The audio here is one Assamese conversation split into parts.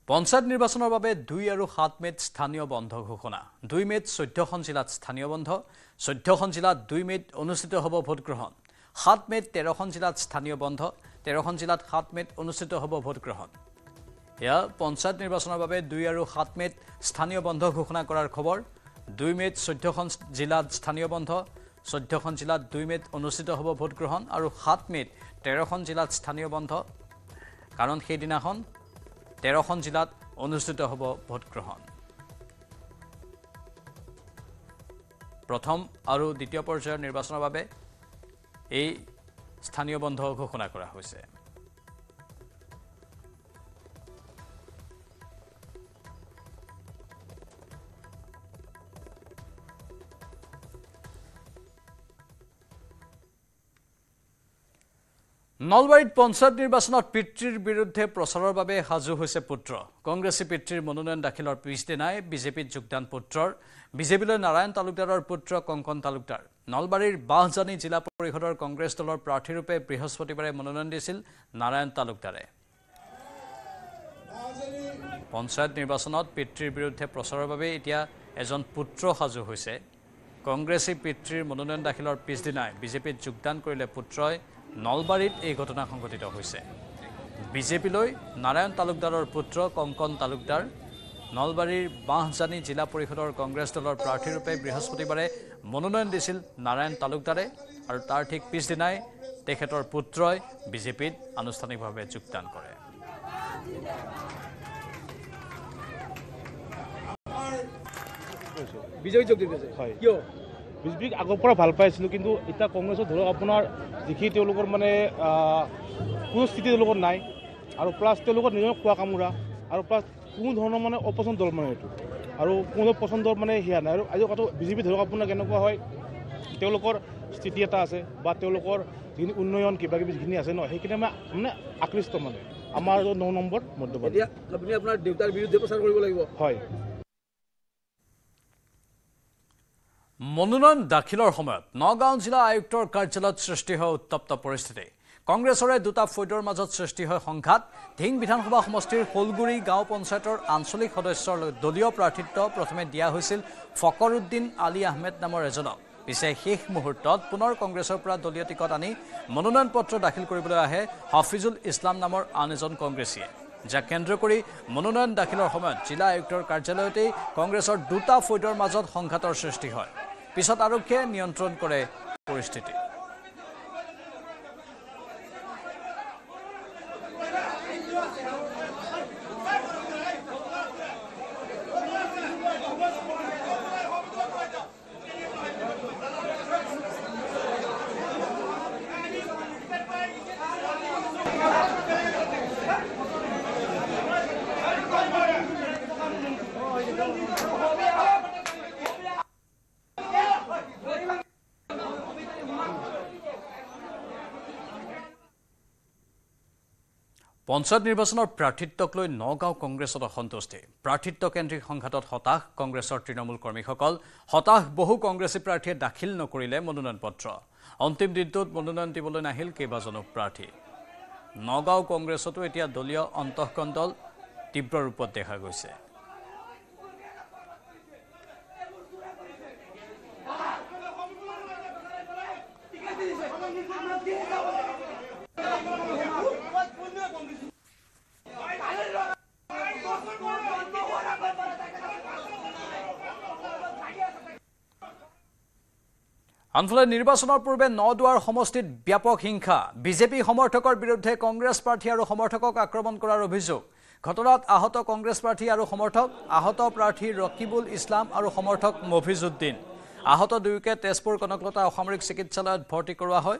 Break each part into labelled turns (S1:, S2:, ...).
S1: পঞ্চায়ত নিৰ্বাচনৰ বাবে 2 আৰু 7 মেত স্থানীয় বন্ধ ঘোষণা 2 মেত 14খন জিলাত স্থানীয় বন্ধ 14খন জিলাত 2 মেত অনুষ্ঠিত হ'ব ভোট গ্ৰহণ 7 মেত 13খন জিলাত স্থানীয় বন্ধ 13খন জিলাত 7 মেত অনুষ্ঠিত হ'ব ভোট গ্ৰহণ এয়া পঞ্চায়ত নিৰ্বাচনৰ বাবে 2 আৰু 7 মেত স্থানীয় বন্ধ ঘোষণা কৰাৰ খবৰ 2 মেত 14খন জিলাত স্থানীয় বন্ধ 14খন জিলাত 2 মেত অনুষ্ঠিত হ'ব ভোট গ্ৰহণ আৰু 7 মেত 13খন জিলাত স্থানীয় বন্ধ কাৰণ সেই দিনাখন 13খন জিলাত অনুষ্ঠিত হ'ব ভোট গ্ৰহণ প্ৰথম আৰু দ্বিতীয় পৰ্যায়ৰ নিৰ্বাচনৰ বাবে এই স্থানীয় বন্ধ ঘোষণা কৰা হৈছে নলবাৰীত পঞ্চায়ত নিৰ্বাচনত পিতৃৰ বিৰুদ্ধে প্ৰচাৰৰ বাবে সাজু হৈছে পুত্ৰ কংগ্ৰেছী পিতৃৰ মনোনয়ন দাখিলৰ পিছদিনাই বিজেপিত যোগদান পুত্ৰৰ বিজেপিলৈ নাৰায়ণ তালুকদাৰৰ পুত্ৰ কংকন তালুকদাৰ নলবাৰীৰ বাহজানী জিলা পৰিষদৰ কংগ্ৰেছ দলৰ প্ৰাৰ্থীৰূপে বৃহস্পতিবাৰে মনোনয়ন দিছিল নাৰায়ণ তালুকদাৰে পঞ্চায়ত নিৰ্বাচনত পিতৃৰ বিৰুদ্ধে প্ৰচাৰৰ বাবে এতিয়া এজন পুত্ৰ সাজু হৈছে কংগ্ৰেছী পিতৃৰ মনোনয়ন দাখিলৰ পিছদিনাই বিজেপিত যোগদান কৰিলে পুত্ৰই নলবাৰীত এই ঘটনা সংঘটিত হৈছে বিজেপিলৈ নাৰায়ণ তালুকদাৰৰ পুত্ৰ কংকন তালুকদাৰ নলবাৰীৰ বাহজানী জিলা পৰিষদৰ কংগ্ৰেছ দলৰ প্ৰাৰ্থীৰূপে বৃহস্পতিবাৰে মনোনয়ন দিছিল নাৰায়ণ তালুকদাৰে আৰু তাৰ ঠিক পিছদিনাই তেখেতৰ পুত্ৰই বিজেপিত আনুষ্ঠানিকভাৱে যোগদান কৰে
S2: বিজয় যোগ দিছে হয় কিয় বিজেপিক আগৰ পৰা ভাল পাইছিলোঁ কিন্তু এতিয়া কংগ্ৰেছত ধৰক আপোনাৰ যিখিনি তেওঁলোকৰ মানে কোনো স্থিতি তেওঁলোকৰ নাই আৰু প্লাছ তেওঁলোকৰ নিজৰ খোৱা কামোৰা আৰু প্লাছ কোনো ধৰণৰ মানে অপচন্দ দল মানে এইটো আৰু কোনো পচন্দৰ মানে সেয়া নাই আৰু আজি কথা বিজেপি ধৰক আপোনাৰ কেনেকুৱা হয় তেওঁলোকৰ স্থিতি এটা আছে বা তেওঁলোকৰ যিখিনি উন্নয়ন কিবা কিবি যিখিনি আছে ন সেইখিনি মানে আকৃষ্ট মানে আমাৰ 9 নম্বৰ মধ্যবাদ এতিয়া আপুনি আপোনাৰ দেউতাৰ বিৰুদ্ধে প্ৰচাৰ কৰিব লাগিব হয়
S1: মনোনয়ন দাখিলৰ সময়ত নগাঁও জিলা আয়ুক্তৰ কাৰ্যালয়ত সৃষ্টি হয় উত্তপ্ত পৰিস্থিতি কংগ্ৰেছৰে দুটা ফৈদৰ মাজত সৃষ্টি হয় সংঘাত ধিং বিধানসভা সমষ্টিৰ হোলগুৰি গাঁও পঞ্চায়তৰ আঞ্চলিক সদস্যৰ দলীয় প্ৰাৰ্থিত্ব প্ৰথমে দিয়া হৈছিল ফকৰুদ্দিন আলী আহমেদ নামৰ এজনক পিছে শেষ মুহূৰ্তত পুনৰ কংগ্ৰেছৰ পৰা দলীয় টিকট আনি মনোনয়ন পত্ৰ দাখিল কৰিবলৈ আহে হাফিজুল ইছলাম নামৰ আন এজন কংগ্ৰেছীয়ে যাক কেন্দ্ৰ কৰি মনোনয়ন দাখিলৰ সময়ত জিলা আয়ুক্তৰ কাৰ্যালয়তেই কংগ্ৰেছৰ দুটা ফৈদৰ মাজত সংঘাতৰ সৃষ্টি হয় পিছত আৰক্ষীয়ে নিয়ন্ত্ৰণ কৰে পৰিস্থিতি পঞ্চায়ত নিৰ্বাচনৰ প্ৰাৰ্থিত্বক লৈ নগাঁও কংগ্ৰেছত অসন্তুষ্টি প্ৰাৰ্থিত্ব কেন্দ্ৰিক সংঘাতত হতাশ কংগ্ৰেছৰ তৃণমূল কৰ্মীসকল হতাশ বহু কংগ্ৰেছী প্ৰাৰ্থীয়ে দাখিল নকৰিলে মনোনয়ন পত্ৰ অন্তিম দিনটোত মনোনয়ন দিবলৈ নাহিল কেইবাজনো প্ৰাৰ্থী নগাঁও কংগ্ৰেছতো এতিয়া দলীয় অন্তঃকণ্ডল তীব্ৰ ৰূপত দেখা গৈছে আনফালে নিৰ্বাচনৰ পূৰ্বে নদুৱাৰ সমষ্টিত ব্যাপক হিংসা বিজেপি সমৰ্থকৰ বিৰুদ্ধে কংগ্ৰেছ প্ৰাৰ্থী আৰু সমৰ্থকক আক্ৰমণ কৰাৰ অভিযোগ ঘটনাত আহত কংগ্ৰেছ প্ৰাৰ্থী আৰু সমৰ্থক আহত প্ৰাৰ্থী ৰকিবুল ইছলাম আৰু সমৰ্থক মফিজউদ্দিন আহত দুয়োকে তেজপুৰ কনকলতা অসামৰিক চিকিৎসালয়ত ভৰ্তি কৰোৱা হয়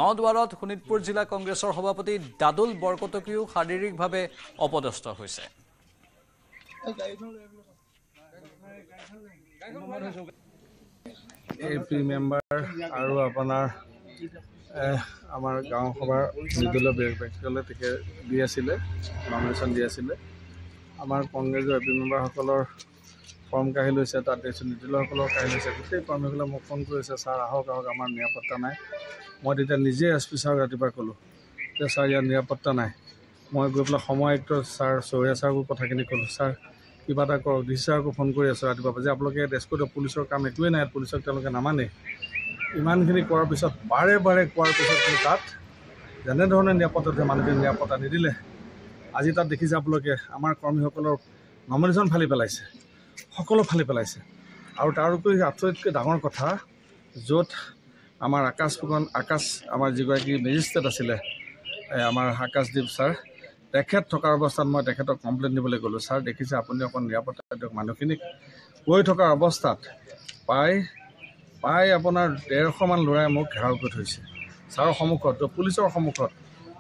S1: নদুৱাৰত শোণিতপুৰ জিলা কংগ্ৰেছৰ সভাপতি দাদুল বৰকটকীও শাৰীৰিকভাৱে অপদস্থ হৈছে
S3: AP মেম্বাৰ আৰু আপোনাৰ আমাৰ গাঁও সভাৰ নিৰ্দলীয় ব্যক্তিসকলে তেখেত দি আছিলে নমিনেশ্যন দি আছিলে আমাৰ কংগ্ৰেছৰ AP মেম্বাৰসকলৰ ফৰ্ম কাঢ়ি লৈছে তাত নিৰ্দলীয়সকলৰ কাঢ়ি লৈছে গোটেই কৰ্মীসকলে মোক ফোন কৰিছে ছাৰ আহক আমাৰ নিৰাপত্তা নাই মই তেতিয়া নিজে SP ছাৰক ৰাতিপুৱা ক'লোঁ যে ছাৰ ইয়াৰ নিৰাপত্তা নাই মই গৈ পেলাই সময় আয়ুক্ত ছাৰ চৌৰিয়া ছাৰকো কথাখিনি ক'লোঁ, ছাৰ কিবা এটা কৰক। ডি চি ছাৰকো ফোন কৰি আছোঁ ৰাতিপুৱা যে আপোনালোকে ডেস্কত পুলিচৰ কাম একোৱেই নাই, পুলিচক তেওঁলোকে নামানে। ইমানখিনি কৰাৰ পিছত বাৰে বাৰে কোৱাৰ পিছত কিন্তু তাত যেনেধৰণে নিৰাপত্তা দিয়ে মানুহখিনি নিৰাপত্তা নিদিলে। আজি তাত দেখিছে আপোনালোকে আমাৰ কৰ্মীসকলৰ নমিনেশ্যন ফালি পেলাইছে, সকলো ফালি পেলাইছে। আৰু তাৰোপৰি আটাইতকৈ ডাঙৰ কথা, য'ত আমাৰ আকাশ আমাৰ যিগৰাকী মেজিষ্ট্ৰেট আছিলে আমাৰ আকাশদ্বীপ ছাৰ, তেখেত থকাৰ অৱস্থাত মই তেখেতক কমপ্লেইন দিবলৈ গ'লোঁ। ছাৰ দেখিছে আপুনি অকণ নিৰাপত্তা দিয়ক। মানুহখিনিক কৈ থকাৰ অৱস্থাত প্ৰায় আপোনাৰ 150মান ল'ৰাই মোক ঘেৰাও কৰি থৈছে ছাৰৰ সন্মুখত, পুলিচৰ সন্মুখত।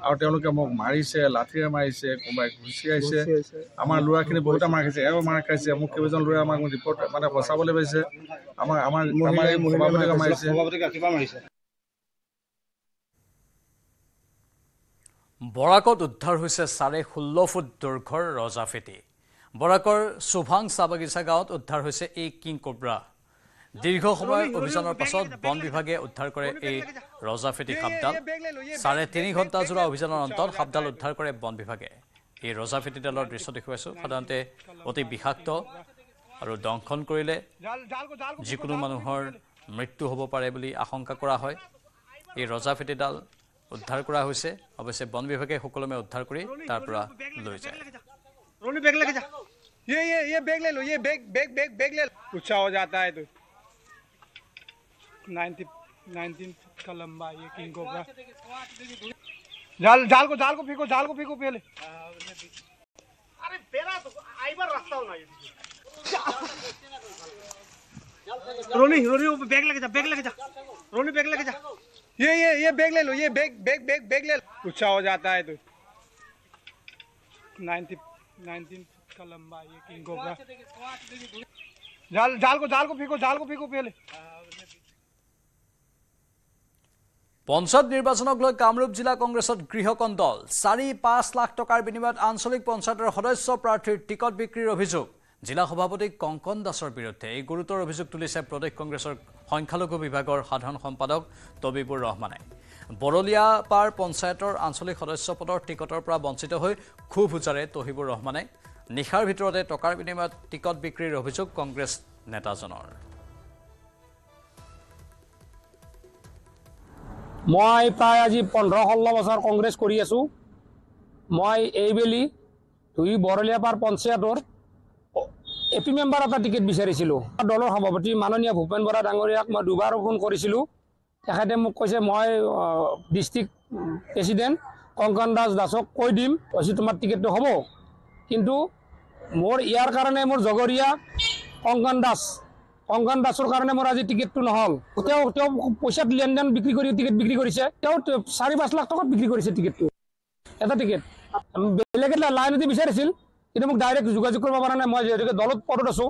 S3: আৰু তেওঁলোকে মোক মাৰিছে, লাঠিৰে মাৰিছে, কোনোবাই ঘুচিয়াইছে। আমাৰ ল'ৰাখিনি বহুতে মাৰ খাইছে, এওঁ মাৰ খাইছে। মোক কেইবাজন ল'ৰাই আমাক ৰিপৰ্ট বচাবলৈ পাইছে। আমাৰ সভাপতিকে মাৰিছে।
S1: বৰাকত উদ্ধাৰ হৈছে 16.5 ফুট দৈৰ্ঘ্যৰ ৰজা ফেটি। বৰাকৰ চুভাং চাহ বাগিচা গাঁৱত উদ্ধাৰ হৈছে এই কিং কোব্ৰা। দীৰ্ঘ সময় অভিযানৰ পাছত বন বিভাগে উদ্ধাৰ কৰে এই ৰজা ফেটি সাপডাল। 3.5 ঘণ্টা জোৰা অভিযানৰ অন্তত সাপডাল উদ্ধাৰ কৰে বন বিভাগে। এই ৰজা ফেটিডালৰ দৃশ্য দেখুৱাইছোঁ। সাধাৰণতে অতি বিষাক্ত আৰু দংশন কৰিলে যিকোনো মানুহৰ মৃত্যু হ'ব পাৰে বুলি আশংকা কৰা হয়। এই ৰজা ফেটিডাল উদ্ধাৰ কৰা হৈছে। অৱশ্যে বন বিভাগে সুকলমে উদ্ধাৰ কৰি তাৰ পৰা লৈ যায়।
S4: रोनी बैग लेके जा, ये बैग ले लो, ये बैग ले लो। ऊंचा हो जाता है तो 19 फुट का लंबा ये किंग कोबरा। जाल को फेंको पहले। अरे बेरा तो आइबर रास्ता होना ये। रोनी वो बैग लेके जा, रोनी बैग लेके जा। ये बैग ले लो, ये बैग ले लो। ऊंचा हो जाता है तो 19 फुट का लंबा ये किंग कोबरा। जाल को फेंको पहले।
S1: পঞ্চায়ত নিৰ্বাচনক লৈ কামৰূপ জিলা কংগ্ৰেছত গৃহকন্দল। 4-5 লাখ টকাৰ বিনিময়ত আঞ্চলিক পঞ্চায়তৰ সদস্য প্ৰাৰ্থীৰ টিকট বিক্ৰীৰ অভিযোগ জিলা সভাপতি কংকন দাসৰ বিৰুদ্ধে। এই গুৰুতৰ অভিযোগ তুলিছে প্ৰদেশ কংগ্ৰেছৰ সংখ্যালঘু বিভাগৰ সাধাৰণ সম্পাদক তবিবুৰ ৰহমানে। বৰলিয়াপাৰ পঞ্চায়তৰ আঞ্চলিক সদস্য পদৰ টিকটৰ পৰা বঞ্চিত হৈ ক্ষোভ উজাৰে তহিবুৰ ৰহমানে। নিশাৰ ভিতৰতে টকাৰ বিনিময়ত টিকট বিক্ৰীৰ অভিযোগ কংগ্ৰেছ নেতাজনৰ।
S5: মই প্ৰায় আজি 15-16 বছৰ কংগ্ৰেছ কৰি আছোঁ। মই এইবেলি বৰলিয়াপাৰ পঞ্চায়তৰ এপি মেম্বাৰ এটা টিকেট বিচাৰিছিলোঁ। দলৰ সভাপতি মাননীয় ভূপেন বৰা ডাঙৰীয়াক মই 2বাৰ ফোন কৰিছিলোঁ। তেখেতে মোক কৈছে মই ডিষ্ট্ৰিক্ট প্ৰেচিডেণ্ট কংকন দাসক কৈ দিম, কৈছে তোমাৰ টিকেটটো হ'ব। কিন্তু মোৰ ইয়াৰ কাৰণে মোৰ জগৰীয়া কংকন দাসৰ কাৰণে মোৰ আজি টিকেটটো নহ'ল। তেওঁ পইচাত লেনদেন বিক্ৰী কৰি টিকেট বিক্ৰী কৰিছে। তেওঁ 4-5 লাখ টকাত বিক্ৰী কৰিছে টিকেটটো, এটা টিকেট। বেলেগে লাইনতে বিচাৰিছিল, কিন্তু মোক ডাইৰেক্ট যোগাযোগ কৰিব পৰা নাই। মই যিহেতুকে দলত পদত আছোঁ,